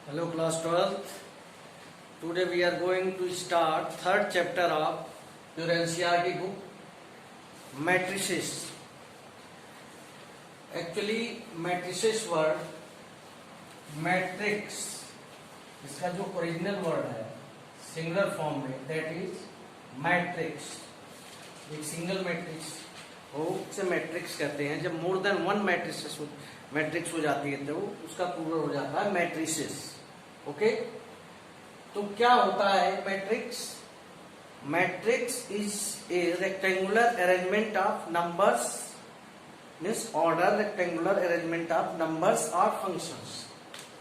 Hello class 12th. Today we are going to start third chapter of your NCERT book matrices. Actually matrices word matrix इसका जो original word है singular form में that is matrix. एक single matrix हो उसे matrix कहते हैं. जब मोर देन वन मैट्रिक्स हो जाती है तो उसका प्लूरल हो जाता है मैट्रिसेस. ओके तो क्या होता है matrix? Matrix is a rectangular arrangement of numbers means order rectangular arrangement of numbers और फंक्शंस.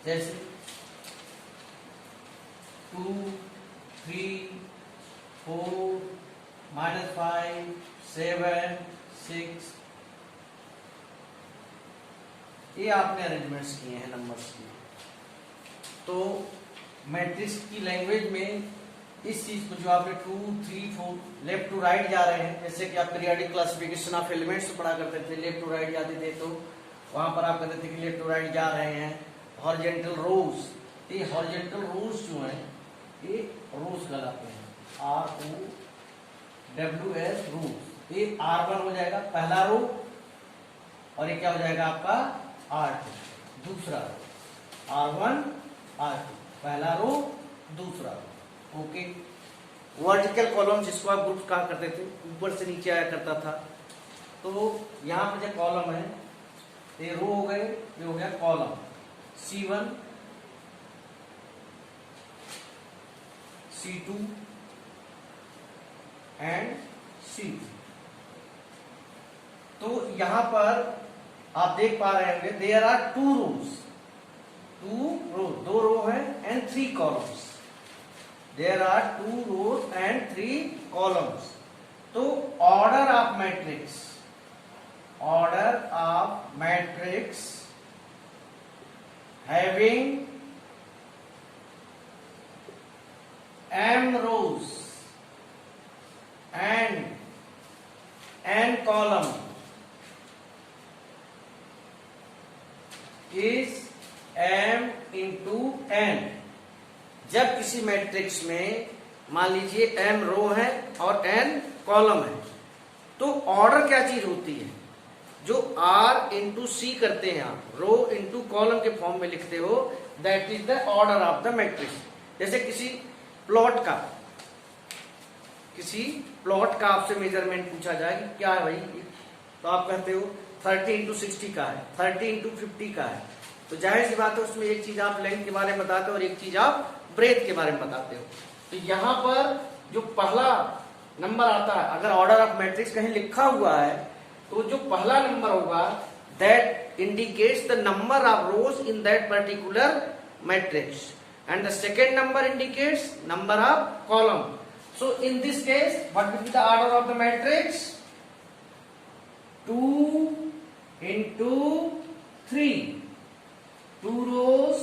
जैसे 2, 3, 4, -5, 7, 6 ये आपने अरेंजमेंट्स किए हैं नंबर्स की. तो मैट्रिक्स की लैंग्वेज में इस चीज को जो आपने 2, 3, 4 लेफ्ट टू राइट जा रहे हैं, जैसे कि आप पीरियोडिक क्लासिफिकेशन ऑफ एलिमेंट्स पढ़ा करते थे, लेफ्ट टू राइट जाते थे तो वहां पर आप कहते थे कि लेफ्ट टू राइट जा रहे हैं. हॉरिजॉन्टल रोज, ये हॉरिजॉन्टल रोज जो है ये रोज कहलाते हैं. ROWS रोज. ये R1 हो जाएगा पहला रो और ये क्या हो जाएगा आपका R2 दूसरा रो. R1 R2 पहला रो दूसरा रो. ओके. वर्टिकल कॉलम जिसको आप ग्रुप कहा करते थे, ऊपर से नीचे आया करता था. तो यहाँ पे जो कॉलम है ये रो हो गए, ये हो गया column. C1 C2 and C3. तो यहां पर आप देख पा रहे होंगे देयर आर 2 रोज. 2 रो है and 3 columns. There are 2 rows and 3 columns. तो order of matrix having m rows and n column is m into n. जब किसी मैट्रिक्स में मान लीजिए m रो है और n कॉलम है तो ऑर्डर क्या चीज होती है? जो r इंटू सी करते हैं आप, रो इंटू कॉलम के फॉर्म में लिखते हो, that is the order of the matrix. जैसे किसी प्लॉट का आपसे मेजरमेंट पूछा जाए कि क्या है भाई, तो आप कहते हो 30 इंटू 60 का है, 30 इंटू 50 का है. तो जाहिर सी बात है उसमें एक चीज आप लेंथ के बारे में बताते हो और एक चीज आप ब्रेथ के बारे में बताते हो. तो यहाँ पर जो पहला नंबर आता है, अगर ऑर्डर ऑफ मैट्रिक्स कहीं लिखा हुआ है तो जो पहला नंबर होगा that indicates the number of rose in that particular matrix and the second number indicates number of column. So in this case what will be the order of the matrix? 2 into 3, 2 rows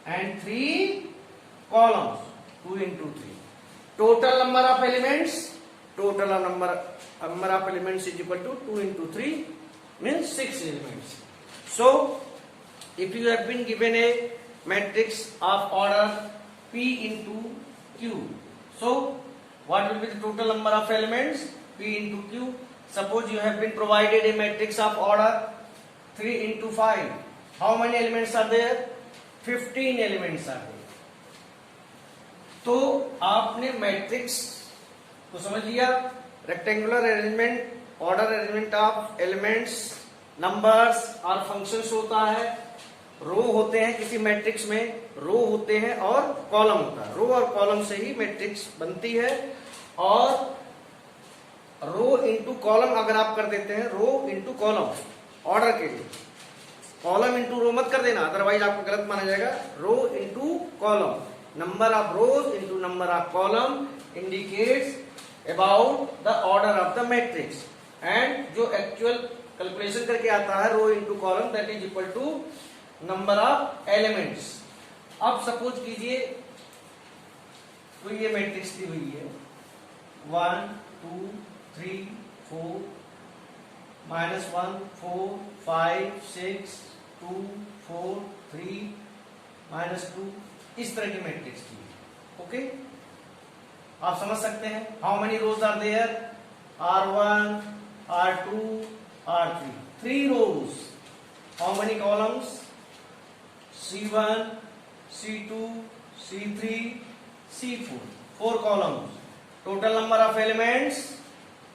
and 3 columns. 2 into 3. Total number of elements is equal to 2 into 3 means 6 elements. So if you have been given a matrix of order P into Q, so what will be the total number of elements? P into Q. Suppose you have been provided a matrix of order 3 into 5. How many elements are there? 15 elements are there. तो आपने matrix को समझ लिया. Rectangular arrangement, order arrangement of elements, numbers और functions होता है. रो होते हैं किसी मैट्रिक्स में, रो होते हैं और कॉलम होता है. रो और कॉलम से ही मैट्रिक्स बनती है. और रो इंटू कॉलम अगर आप कर देते हैं, रो इंटू कॉलम ऑर्डर के लिए, कॉलम इंटू रो मत कर देना, अदरवाइज आपको गलत माना जाएगा. Row into column, number of rows into number of column indicates about the order of the matrix. And जो एक्चुअल कैलकुलेशन करके आता है row into column that is equal to number of elements. अब suppose कीजिए तो ये matrix दी हुई है 1 2 3 4 -1 4 5 6 2 4 3 -2 इस तरह की मैट्रिक्स की। ओके, आप समझ सकते हैं। How many rows are there? R1, R2, R3, 3 rows. How many columns? C1, C2, C3, C4, 4 columns. Total number of elements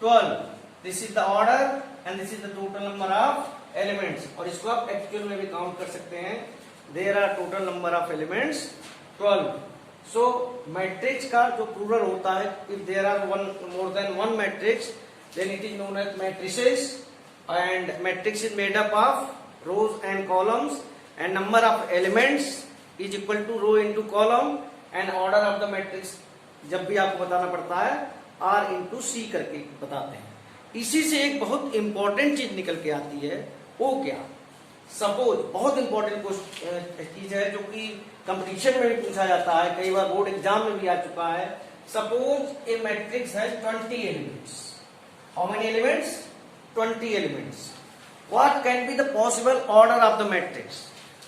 12. This is the order and this is the total number of elements. और इसको आप actual में भी count कर सकते हैं। There are total number of elements 12. So matrix का जो plural होता है, if there are more than one matrix, then it is known as matrices. And matrix is made up of rows and columns, and number of elements is equal to row into column, and order of the matrix जब भी आपको बताना पड़ता है R into C करके बताते हैं। इसी से एक बहुत इंपॉर्टेंट चीज निकल के आती है, वो क्या? सपोज बहुत इंपॉर्टेंट चीज है जो कि कंपटीशन में भी पूछा जाता है, कई बार बोर्ड एग्जाम में भी आ चुका है। सपोज ए मैट्रिक्स है 20 elements. How many elements? 20 elements. What can be the possible order of the matrix?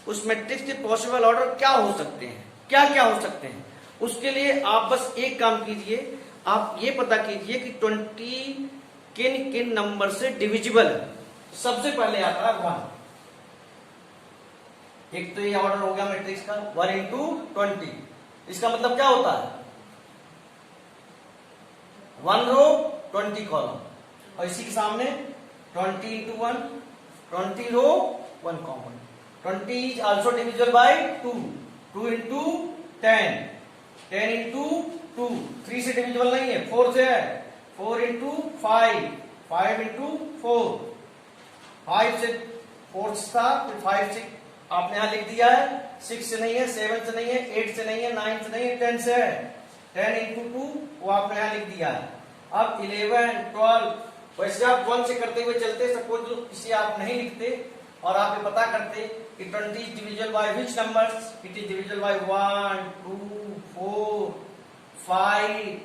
उस मैट्रिक्स के पॉसिबल ऑर्डर क्या हो सकते हैं, क्या क्या हो सकते हैं? उसके लिए आप बस एक काम कीजिए, आप ये पता कीजिए कि 20 किन किन नंबर से डिविजिबल है। सबसे पहले आता है 1। एक तो ये ऑर्डर हो गया मैट्रिक्स का 1 into 20। इसका मतलब क्या होता है? 1 रो 20 कॉलम, और इसी के सामने 20 into 1, 20 row 1 common. 20 is also divisible by 2, 2 into 10, 10 into 2, 3 से डिविजिबल नहीं है, 4 से है, 4 into 5, 5 into 4, 5 से 4 था, फिर 5 से आपने यहां लिख दिया है, 6 से नहीं है, 7 से नहीं है, 8 से नहीं है, 9 से नहीं है, 10 से है, 10 into 2 वो आपने यहां लिख दिया है। अब 11, 12, वैसे आप 1 से करते हुए चलते, सपोज इसे आप नहीं लिखते और आप ये पता करते कि 20 is divisible by which numbers? It is divisible by 1, 2, 4, 5,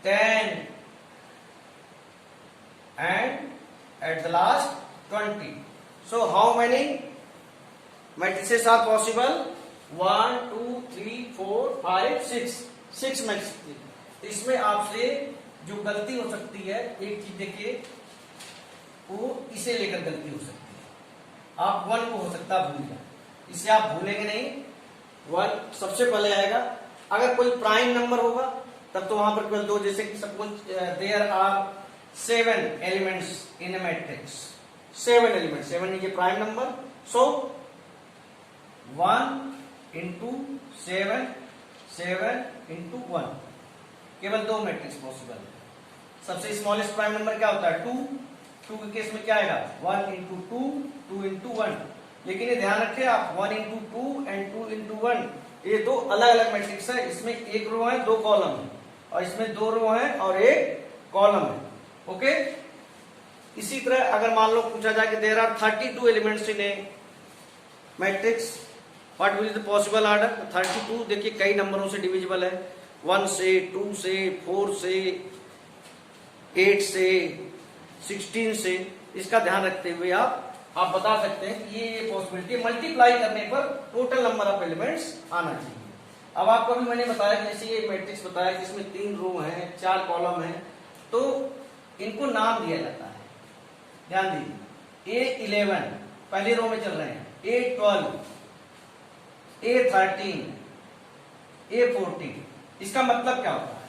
10 and at the last 20. So how many matrices are possible? 1, 2, 3, 4, 5, 6. 6 matrices। इसमें आपसे जो गलती हो सकती है, एक चीज देखिए, वो इसे लेकर गलती हो सकती है। आप 1 को हो सकता है भूल जाए, इसे आप भूलेंगे नहीं। 1 सबसे पहले आएगा। अगर कोई प्राइम नंबर होगा तब तो वहां पर केवल 2, जैसे कि suppose there are 7 elements in a matrix. 7 element, 7 is a prime number. So 1 into 7, 7 into 1, केवल 2 मैट्रिक्स पॉसिबल है। सबसे स्मॉलेस्ट प्राइम नंबर क्या होता है? 2। 2 के केस में क्या आएगा? 1 into 2, 2 into 1। लेकिन ये ध्यान रखें आप, 1 into 2 and 2 into 1 ये दो अलग अलग मैट्रिक्स है। इसमें एक रो है, 2 कॉलम है, और इसमें 2 रो है और 1 कॉलम है। ओके, इसी तरह अगर मान लो पूछा जाए कि there are 32 elements in a matrix, what will the possible order? 32 देखिए कई नंबरों से डिविजिबल है, 1 से, 2 से, 4 से, 8 से, 16 से। इसका ध्यान रखते हुए आप बता सकते हैं कि ये पॉसिबिलिटी मल्टीप्लाई करने पर टोटल नंबर ऑफ एलिमेंट्स आना चाहिए। अब आपको भी मैंने बताया, जैसे ये मैट्रिक्स बताया कि इसमें 3 रो हैं, 4 कॉलम हैं, तो इनको नाम दिया जाता है। ध्यान दीजिए, A11 पहली रो में चल रहे हैं, A12, A13, A14। इसका मतलब क्या होता है?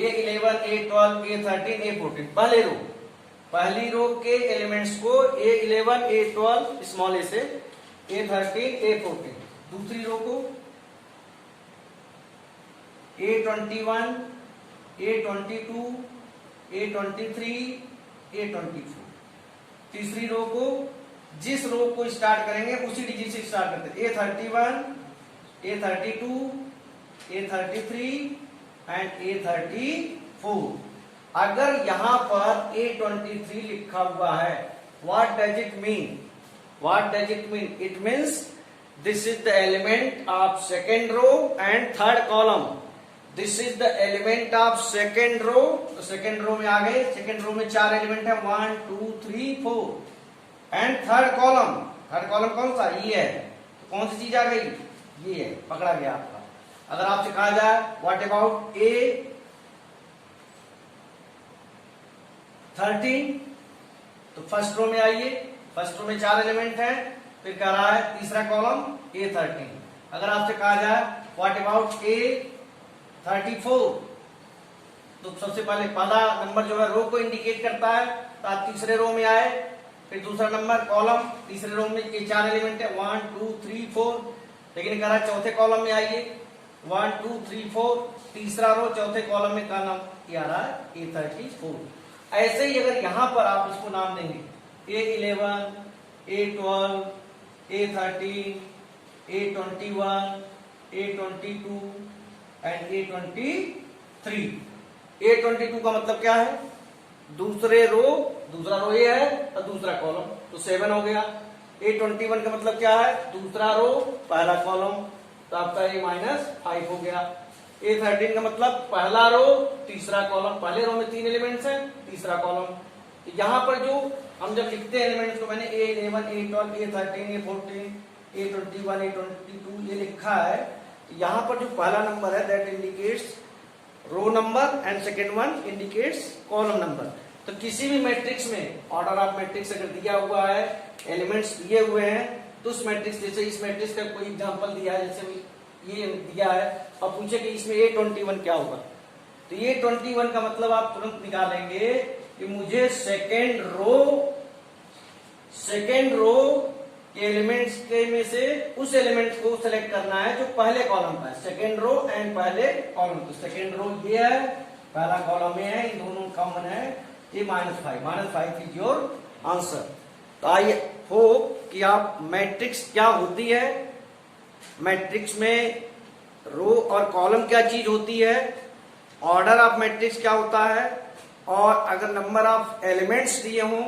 A11, A12, A13, A14 पहली रो के एलिमेंट्स को A11, A12 स्मॉल ए से, A13, A14। दूसरी रो को A21, A22, A23, A24। तीसरी रो को जिस रो को स्टार्ट करेंगे उसी डिजिट से स्टार्ट करते हैं, A31, A32, A33 and A34। अगर यहां पर A23 लिखा हुआ है, what does it mean? What does it mean? It means this is the element of second row and third column. This is the element of second row. तो second रो में आ गए, second row में 4 element है, 1, 2, 3, 4 and third column. Third column कौन सा? ये है। तो कौन सी चीज आ गई? ये है, पकड़ा गया आपका। अगर आपसे कहा जाए व्हाट अबाउट A13, तो फर्स्ट रो में आइए, फर्स्ट रो में 4 एलिमेंट है, फिर कह रहा है तीसरा कॉलम A13। अगर आपसे कहा जाए व्हाट अबाउट A34, तो सबसे पहले पहला नंबर जो है रो को इंडिकेट करता है, तो आप तीसरे रो में आए, फिर दूसरा नंबर कॉलम, तीसरे रो में ये 4 एलिमेंट है 1 2 3 4, लेकिन कह रहा है चौथे कॉलम में आइए 1 2 3 4, तीसरा रो चौथे कॉलम में का नाम ये आ रहा है A34। ऐसे ही अगर यहां पर आप इसको नाम देंगे A11, A12, A13, A21, A22 and A23। A22 का मतलब क्या है, दूसरा रो ये है और दूसरा कॉलम, तो 7 हो गया। A21 का मतलब क्या है, दूसरा रो पहला कॉलम, तो आपका ये -5 हो गया। A13 का मतलब पहला रो तीसरा कॉलम, पहले रो में 3 एलिमेंट्स हैं, तीसरा कॉलम। यहाँ पर जो हम जब लिखते हैं एलिमेंट्स को, मैंने A11, A12, A13, A14, A21, A22 ये लिखा है, यहाँ पर जो पहला नंबर है that indicates row number and second one indicates column number. तो किसी भी मैट्रिक्स में ऑर्डर ऑफ मैट्रिक्स अगर दिया हुआ है, एलिमेंट्स दिए हुए हैं, तो उस मैट्रिक्स, जैसे इस मैट्रिक्स का कोई एग्जांपल दिया है, जैसे ये दिया है और पूछे कि इसमें A21 क्या होगा, तो A21 का मतलब आप तुरंत निकालेंगे कि मुझे सेकेंड रो के एलिमेंट्स के में से उस एलिमेंट को सेलेक्ट करना है जो पहले कॉलम पर है, सेकेंड रो एंड पहले कॉलम। तो सेकेंड रो ये है, पहला कॉलम में है, इन दोनों कॉमन है, ये -5 इज योर आंसर। तो आई होप कि आप मैट्रिक्स क्या होती है, मैट्रिक्स में रो और कॉलम क्या चीज होती है, ऑर्डर ऑफ मैट्रिक्स क्या होता है, और अगर नंबर ऑफ एलिमेंट्स दिए हों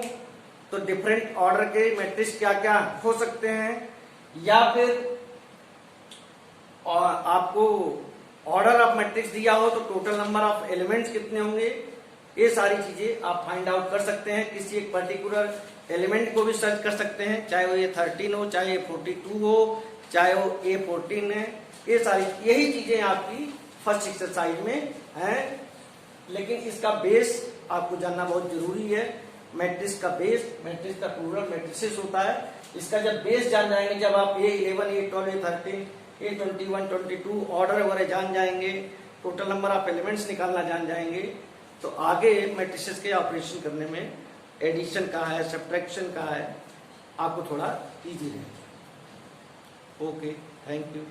तो डिफरेंट ऑर्डर के मैट्रिक्स क्या क्या हो सकते हैं, या फिर और आपको ऑर्डर ऑफ मैट्रिक्स दिया हो तो टोटल नंबर ऑफ एलिमेंट्स कितने होंगे, ये सारी चीजें आप फाइंड आउट कर सकते हैं। किसी एक पर्टिकुलर एलिमेंट को भी सर्च कर सकते हैं, चाहे वो A13 हो, चाहे A42 हो, चाहे वो A14 है, ये सारी यही चीजें आपकी फर्स्ट एक्सरसाइज में हैं। लेकिन इसका बेस आपको जानना बहुत जरूरी है। मैट्रिक्स का बेस, मैट्रिक्स का प्लूरल मैट्रिसेस होता है, इसका जब बेस जान जाएंगे, जब आप A11, A12, A13, A21, 22 order वगैरह जान जाएंगे, टोटल नंबर ऑफ एलिमेंट्स निकालना जान जाएंगे, तो आगे मैट्रिसेस के ऑपरेशन करने में एडिशन का है, सब्ट्रैक्शन का है, आपको थोड़ा इजी रहेगा। Okay, thank you.